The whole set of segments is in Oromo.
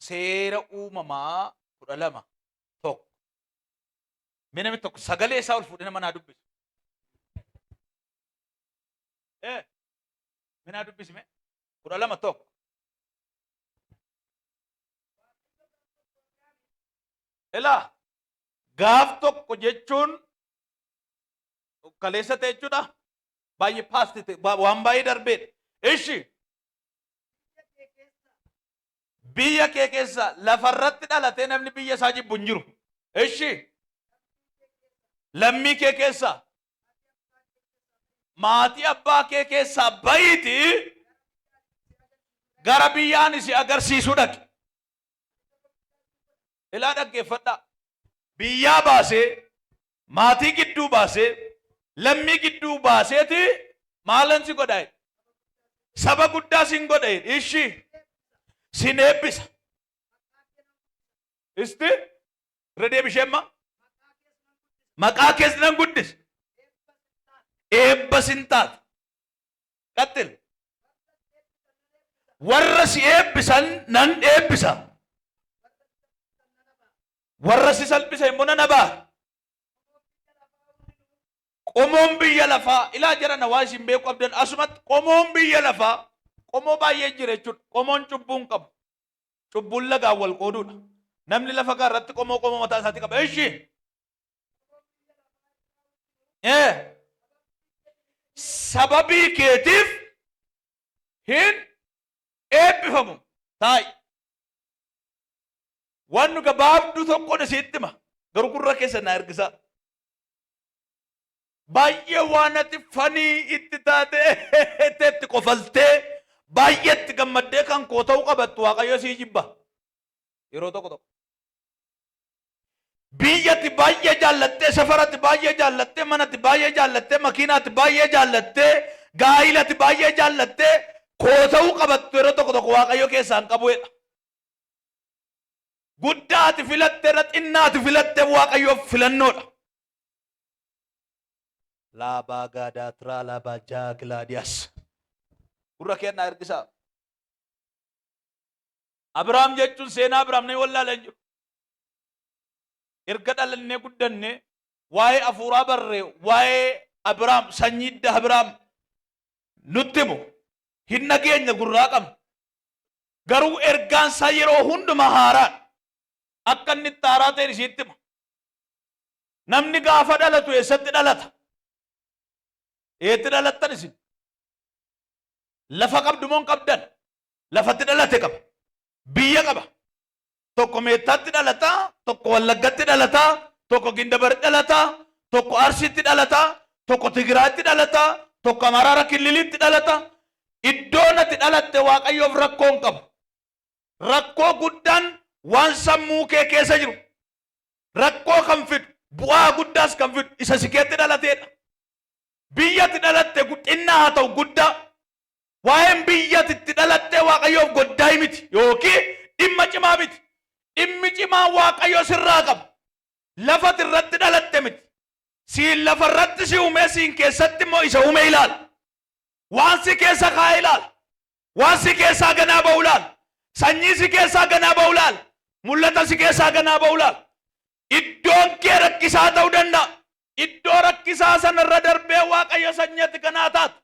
seera uumamaa 12 tokko. Mee namni tokko sagalee isaa ol fuudhee nama naa dubbisu. Mee naa dubbisime 12 tokko. Ilaa gaaf tokko jechuun kaleessa ta'e jechuudha. Baay'ee paasti ta'e waan baay'ee darbeedha. Ishi biyya kee keessa lafarratti dhalatee namni biyya isaa jibbu hin jiru. Ishi lammii kee keessa maatii abbaa kee keessaa bayiiti gara biyyaan isi agarsiisuu dhaqe. Ilaa dhaggeeffadhaa. Biyyaa baasee maatii gidduu baasee lammii gidduu baaseeti maalan si godhaa? Saba guddaa sin godha. Ishi sin eebbisa. Isti redee bishemma maqaa kees nan guddisa. Eebba sin taata. Qaxxil warra si eebbisan nan eebbisa. Warra si salphisa immoo nan abaa. Qomoon biyya lafaa ilaa jara na waa isin beeku abdan asumatti qomoon biyya lafaa qomoo baay'ee jira jechuudha. Qomoon cubbuun qabu. Cubbuun lagaan wal qooduudha. Namni lafa irratti qomoo mataa isaatti qaba. Ishi sababii keetiif hin eebbifamu taa'i. Waan nu gabaabduu tokkoon isiitti hima garuu gurra keessa na ergisaa. Baay'ee waan ati fanii itti taate itti qofaltee baay'eetti gammaddee kan koo ta'uu qabattu Waaqayyo sii jibba. Yeroo tokko tokko biyyatti baay'ee jaallattee, safaratti baay'ee jaallattee, manatti baay'ee jaallattee, makiinaatti baay'ee jaallattee, gaa'ilatti baay'ee jaallattee koo ta'uu qabattu yeroo tokko tokko Waaqayyo keessaan qabuudha. Guddaati filattee irra xinnaati filattee Waaqayyoof filannoodha. Laabaa gaadaa tiraa laabaa jaagilaadiyaas. Gurra kennaa ergisaa. Abrahaam jechuun seenaa Abrahaam ni wallaalan jiru. Erga dhalannee guddannee waa'ee afuuraa barree waa'ee Abrahaam sanyii idda Abrahaam nutti himu hin nageenya gurraa qabna. Garuu ergaan isaa yeroo hundumaa haaraan akka inni itti haaraa ta'e isiitti hima. Namni gaafa dhalatu eessatti dhalata? Eetti dhalattan isin? Lafa qabdu moo hin qabdan? Lafatti dhalate qaba. Biyya qaba. Tokko meettaatti dhalataa, tokko Wallaggatti dhalataa, tokko Gindabaratti dhalataa, tokko Arsiitti dhalataa, tokko Tigiraatti dhalataa, tokko Amaraara Kililitti dhalataa. Iddoon ati dhalatte Waaqayyoof rakkoo hin qabu. Rakkoo guddaan waan sammuu kee keessa jiru. Rakkoo kan fidu, bu'aa guddaas kan fidu isa si keetti dhalateedha. Biyyatti dhalatte xinnaa haa ta'u guddaa. Waa'een biyyatti itti dhalattee Waaqayyoof goddaa miti yookiin dhimma cimaa miti. Dhimmi cimaa Waaqayyo sirraa qaba. Lafati irratti dhalatte miti. Siin lafa irratti si uumee siin keessatti immoo isa uume ilaala. Waan si keessa kaa'e ilaala. Waan si keessaa ganaa ba'u ilaala. Sanyii si keessaa ganaa ba'u ilaala. Mul'ata si keessaa ganaa ba'u ilaala. Iddoon kee rakkisaa ta'uu danda'a. Iddoo rakkisaa sanarra darbee Waaqayyo sanyiitti ganaa taatu.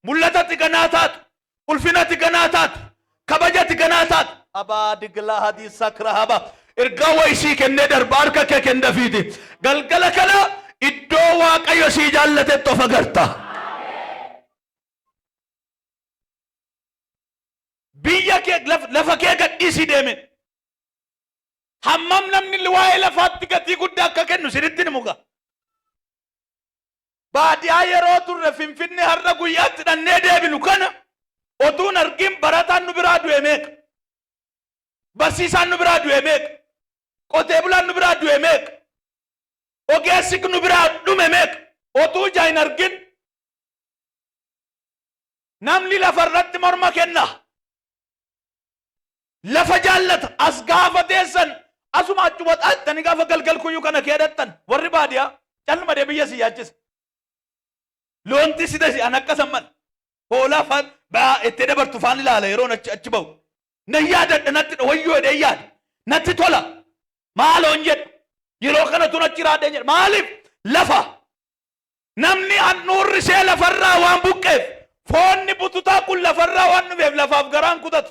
Mul'atatti ganaa taatu. Ulfinatti ganaa taatu. Kabajatti ganaa taatu. Abaa diglaa hadii sakra haba. Ergaa wayisii kennee darba harka kee kennafiiti. Galgala kana iddoo Waaqayyo sii jaallatetti of agarta. Biyya kee lafa kee gadhiisii deemen. Hammam namni waa'ee lafaatti gatii guddaa akka kennu sirriitti ni muka. Baadiyyaa yeroo turre Finfinnee har'a guyyaatti dhannee deebinu kana otuun argin barataan nu biraa du'e meeqa? Barsiisaan nu biraa du'e meeqa? Qotee bulaan nu biraa du'e meeqa? Ogeessi nu biraa dhume meeqa? Otuu ija hin argin namni lafa irratti morma kenna. Lafa jaallata as gaafa teessan asuma achi waxaattanii gaafa galgal kuyyuu kana keedattan warri baadiyyaa calma dee biyya si yaachisa. Loonti si dasi an akka samman hoolaa faan baa itti dabartu faan ilaala yeroon achi ba'u. نيادة نت ويو نياد نت تولا مالون جد يروكنا تنشرا دنيا مالف لفا نمني النور رسالة لفرا وان بوكيف فوني بوتوتا كل لفرا وان نبيف لفا فقران كدت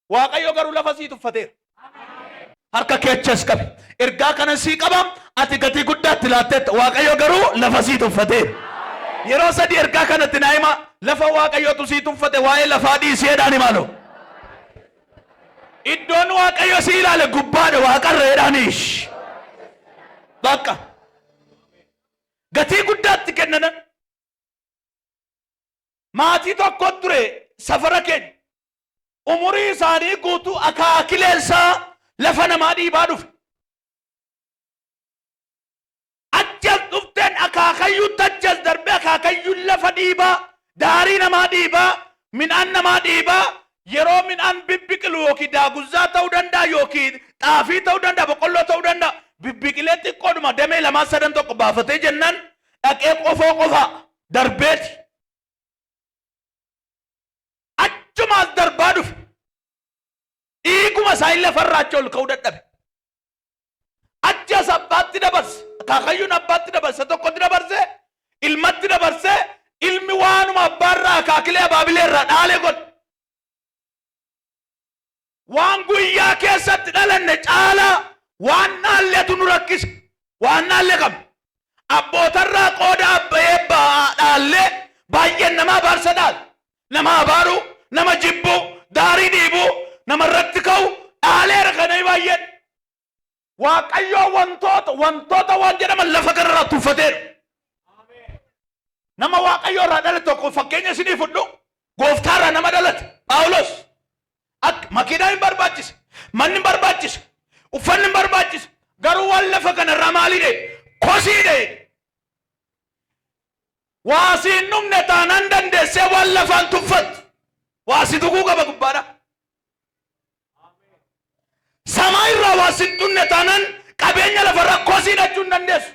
واقعيو قرو لفا سيتو فتير harka keechas qabi ergaa kana sii qabam ati gatii guddaatti laatteetta waaqayyo garuu lafa sii tuffate yeroo sadi ergaa kanatti naayima lafa waaqayyotu sii tuffate waa'ee lafaa dhiiseedhaan maalo iddoon waaqayyo sii ilaale gubbaadha waaqarreedhaanish bakka gatii guddaatti kennanan maatii tokko ture safara keenya umurii isaanii guutuu akaakileelsaa lafa namaa dhiibaa dhufe achas dhufteen akaakayyuu tajjas darbe akaakayyuu lafa dhiibaa daarii namaa dhiibaa midhaan namaa dhiibaa yeroo midhaan bibbiqilu yookiin daaguzaa ta'uu danda'a yookiin xaafii ta'uu danda'a boqqolloo ta'uu danda'a bibbiqilee xiqqoodhuma damee lamaa sadan tokko baafatee jennaan dhaqee qofa darbeeti achumaas darbaa dhufe dhiiguma isaa illee farraachoo ol ka'uu dadhabe achas abbaatti dabarse akaakayyuun abbaatti dabarse tokkotti dabarse ilmatti dabarse ilmi waanuma abbaarraa akaakilee abaabilee irraa dhaalee godhe waan guyyaa keessatti dhalanne caalaa waan naalleetu nu rakkise waan naallee qabne abbootarraa qooda abbayee dhaallee baay'een nama abaarsa dhaal nama abaaruu nama jibbuu daarii dhiibuu nama irratti ka'u dhaaleera kana baay'een waaqayyoo wantoota waan jedhaman lafa kanarraa tuffateera nama waaqayyoo irraa dhalate tokko fakkeenya isinii fudhu gooftaarraa nama dhalate Phaawulos akka makiinaa hin barbaachise manni hin barbaachise uffanni hin barbaachise garuu waan lafa kanarraa maalii dee kosii dee waasiin dhumne taanaan dandeessee waan lafaan tuffatu waasi tuguu qaba gubbaadha samay irraa waasiin dhumne taanaan qabeenya lafarraa kosii dhachuu hin dandeessu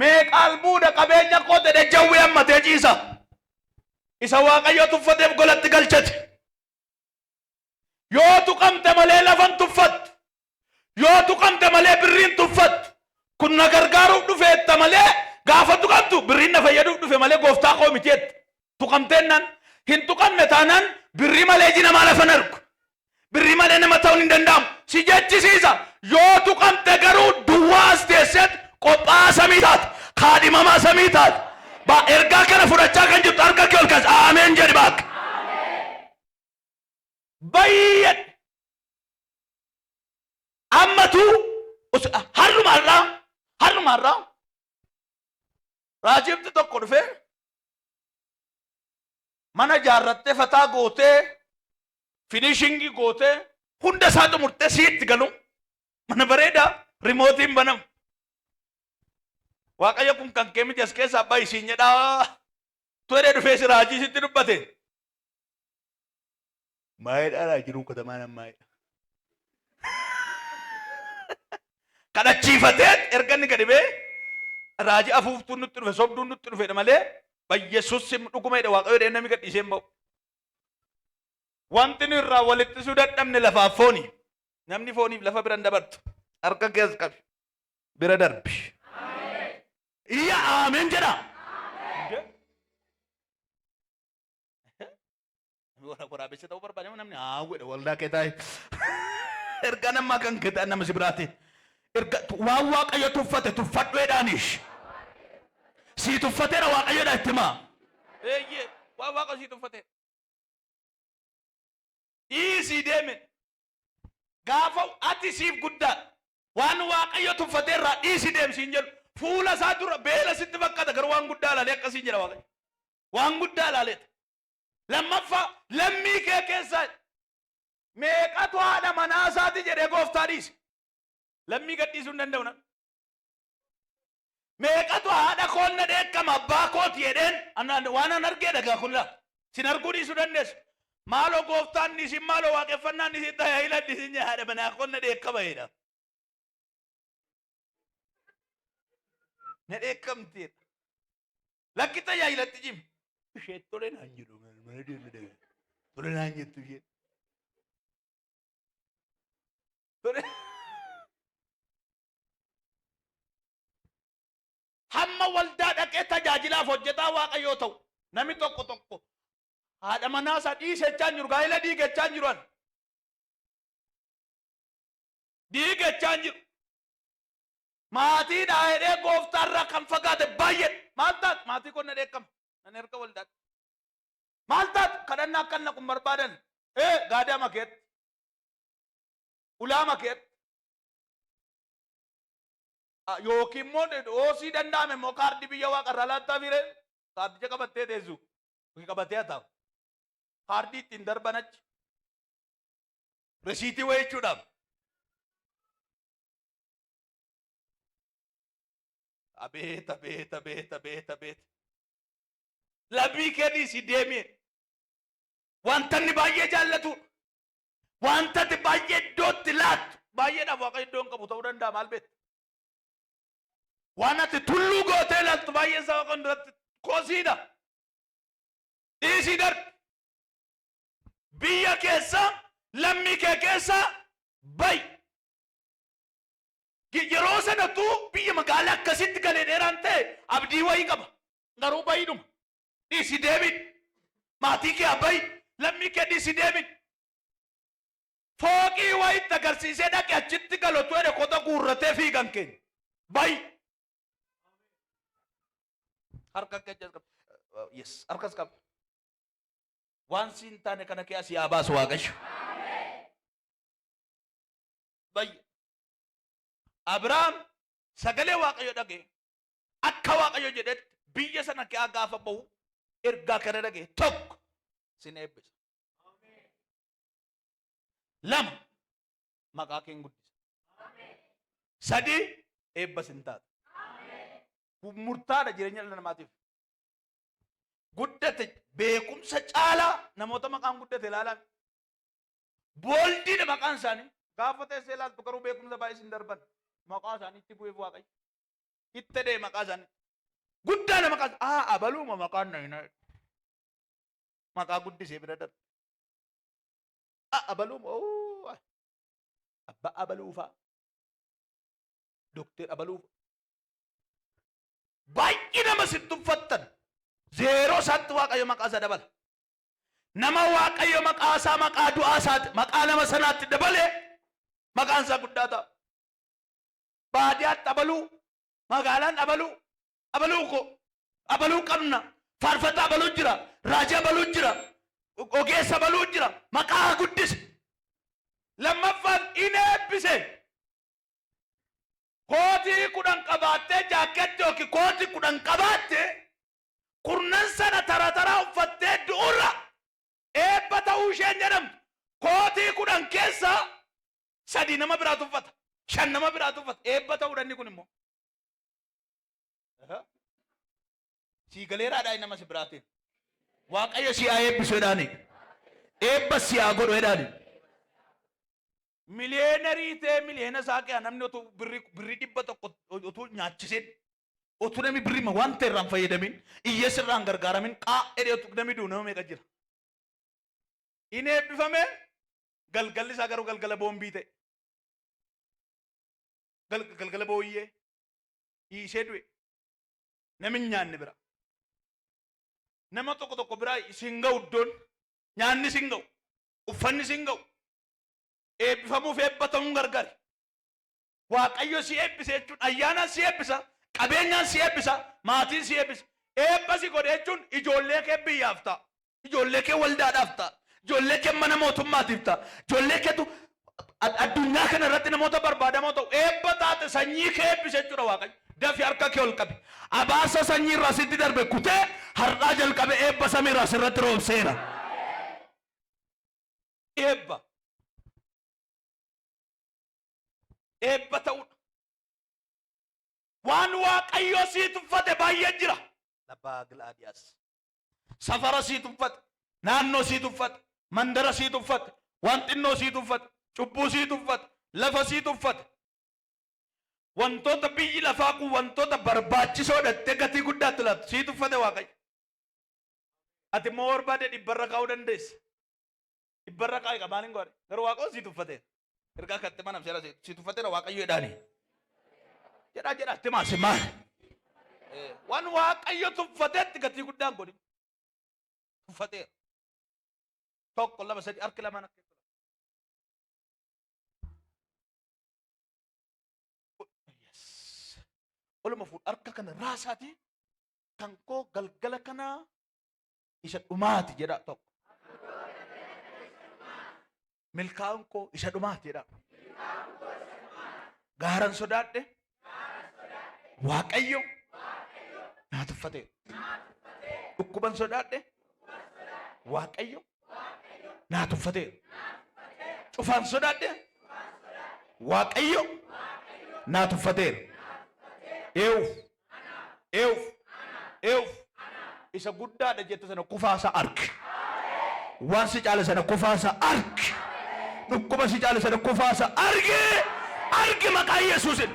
meeqaal buuda qabeenya qote de jawwee ammatee ciisa isa waaqayyoo tuffateef golatti galchate yoo tuqamte malee lafan tuffattu yoo tuqamte malee birriin tuffattu kun na gargaaruuf dhufeetta malee gaafa tuqamtu birriin na fayyaduuf dhufe malee gooftaa koo miteetta tuqamteennan hin tuqamne taanaan birrii malee jina maa lafan argu birrii malee nama ta'uun hin danda'amu si jechisiisa yoo tuqamte garuu duwwaas teesseet qophaa samii taate kaadhimamaa samii taate ba ergaa kana fudhachaa kan jirtu harka kee ol kaas aameen jedhi baak bayyad ammatu harrumaarraa raajibti tokko dhufe mana jaarrattee fataa gootee finishingii gootee hunda isaa xumurtee siitti galu mana bareedaa rimootiin banamu waaqayyo kun kan kee miti as keessa abbaa isiin jedhaa tuedee dhufee si raajii sitti dubbate maayidhaa jiruu katamaan ammaayidha kadhachiifatee erganni gadi bee raajii afuuftuun nutti dhufe sobduun nutti dhufedha malee bayyesuus dhuguma jedhe waaqayyo dhee namni gadhiisee hin ba'u wanti nu irraa walittisuu dadhabne lafaaf fooni namni fooniif lafa bira hin dabartu harka keessa qabi bira darbi iya amen jedha waraabessa ta'uu barbaade namni haawwedha waldaa kee taa'e erga namaa kan kee ta'e nama si biraate erga waan waaqayyo tuffate tuffadhuedhaanish sii tuffateera waaqayyoodha itti himaa eeyyee waan waaqayyo sii tuffate dhiisii deeme gaafa ati siif guddaa waan waaqayyo tuffateerraa dhiisii deemsiin jedhu fuula isaa dura beela sitti fakkaata garuu waan guddaa ilaalee akkasiin jedha waaqayyo waan guddaa ilaaleeta lammaffaa lammii kee keessaa meeqatu haadha manaa isaati jedhee gooftaa dhiise lammii gadhiisuu hin danda'u namni meeqatu haadha koonna dheekkama abbaa kooti jedheen waan an argee dhagaa kun laa sin arguu dhiisuu dandeessu maaloo gooftaan dhiisin maaloo waaqeffannaan dhiisin tajaajila dhiisin haadha manaa koonna dheekkama jedha na dheekkamteedha lakki tajaajilatti jimi ishee tole naan jedhu mana deemne daga tole naan jettu ishee hamma waldaa dhaqee tajaajilaaf hojjetaa waaqayyoo ta'u namni tokko haadha manaa isaa dhiisechaan jiru gaa'ela diigechaan jiran diigechaan jiru maatii dhaayedhee gooftaarraa kan fagaate baay'ee maal taat maatii kun na dheekkama nan erga waldaatti maal taat kadhannaa akka naqu barbaadan gaadaa makeetti ulaa makeetti yookiin immoo oosii danda'ame immoo kaardii biyya waaqarraa laattaa fiire kaardicha qabattee teessu qabattee haa ta'u kaardii ittiin darban achi resiitii wayii jechuudhaaf abeet lambii keenii si deemee wanta inni baay'ee jaallatu wanta ati baay'ee iddootti laattu baay'eedhaaf waaqa iddoon qabu ta'uu danda'a maal beekta waan ati tulluu gootee laattu baay'ee isaa waaqa duratti koosiidha dhiisii darbi biyya keessa lammii kee keessa bayi yeroo sanattu biyya magaalaa akkasitti galee dheeraan ta'e abdii wayii qaba garuu bayiidhuma dhiisii deebiin maatii kee bayi lammii kee dhiisii deebiin fooqii wayitti agarsiisee dhaqe achitti galotu jedhe kota guurratee fiigan keenya bayi harka keessa qaba yes harkas qaba waan siin taane kana kee asii haa baasu waaqayyo bayi Abrahaam sagalee waaqayyo dhage akka waaqayyo jedhetti biyya sana kee gaafa bahu ergaa kana dhage tokko sin eebbisa lama maqaa kee guddisa sadii eebba sin taata murtaadha jireenya dhala namaatiif guddate beekumsa caalaa namoota maqaan guddate ilaalaa booldiidha maqaan isaanii gaafa teessee ilaaltu garuu beekumsa baay'ee sin darban maqaa isaanii itti bu'eef waaqayyo itti dhee maqaa isaanii guddaadha maqaa abaluuma maqaan nayina maqaa guddisee bira darbe abaluuma abbaa abaluufaa dokteer abaluufa baay'ee nama sitti uffattan zeeroo isaatti waaqayyo maqaa isaa dabala nama waaqayyo maqaa isaa maqaa du'aa isaatti maqaa nama sanaatti dabale maqaan isaa guddaa ta'a baadiyaatti abaluu magaalaan abaluu ko abaluu qabna faarfata abaluu jira raajii abaluu jira ogeessa abaluu jira maqaa guddise lammaffaan inni eebbise kootii kudhan qabaattee jaaketti yookiin kootii kudhan qabaatte kurnan sana taraa uffattee du'urra eebba ta'uu isheen jedhamtu kootii kudhan keessa sadii nama biraatu uffata shan nama biraatu uffata eebba ta'uu danni kun immoo sii galeeraadhaa nama si biraatiin waaqayyo si haa eebbisu jedhaani eebba si haa godhu jedhaani miliyeenarii ta'e miliyeena isaa kee namni otuu birrii dhibba tokko otuu nyaachiseen otuu namni birrii wanta irraan fayyadamin iyyeessa irraan gargaaramin qaa'ee otuu namni du'u nama meeqa jira inni eebbifame galgalli isaa garuu galgala boombii ta'e galgala booyyee ishee du'e namni nyaanni bira nama tokko biraa isin ga'u iddoon nyaanni isin ga'u uffanni isin ga'u eebbifamuuf eebbatamuun gargari waaqayyo si eebbise jechuun ayyaanaan si eebbisa qabeenyaan si eebbisa maatiin si eebbisa eebba si godhe jechuun ijoollee kee biyyaaf ta'a ijoollee kee waldaadhaaf ta'a ijoollee kee mana mootummaatiif ta'a ijoollee keetu addunyaa kana irratti namoota barbaadamoo ta'u eebba taate sanyii kee eebbise jechuudha waaqayyo dafi harka kee ol qabe abaasa sanyii irraa sitti darbe kutee har'aa jalqabe eebba samii irraa sirratti roobseera eebba ta'uudha waan waaqayyo sii tuffate baay'ee jira labbaa gilaadiyaas safara sii tuffate naannoo sii tuffate mandara sii tuffate waan xinnoo sii tuffate cubbuu sii tuffate lafa sii tuffate wantoota biyyi lafaa kun wantoota barbaachisoo dhatte gatii guddaatti laatu sii tuffate waaqayyo ati immoo barbaade dhibbarra kaa'uu dandeessa dhibbarra kaa'e maaliin godhe garuu waaqoo sii tuffate Ergaa katte manam seera si tuffateera waaqayyo jedhaani. Jedhaa itti maase maal? Waan waaqayyo tuffateetti gatii guddaan godhi. Tuffateera. Tokko lama sadii harki lamaan akka oluma fuudh harka kana raasaati kan koo galgala kana isa dhumaati jedha tokko. Milkaa'uun koo isa dhumaati jedha. Gaaran sodaadhe waaqayyo naa tuffateera. Dhukkuban sodaadhe waaqayyo naa tuffateera. Cufaan sodaadhe waaqayyo naa tuffateera. Eewuf isa guddaadha jette sana kufaasa arki. Waan si caale sana kufaasa arki. Dhukkuba si caale sana kufaasa arki maqaa Yesuusin.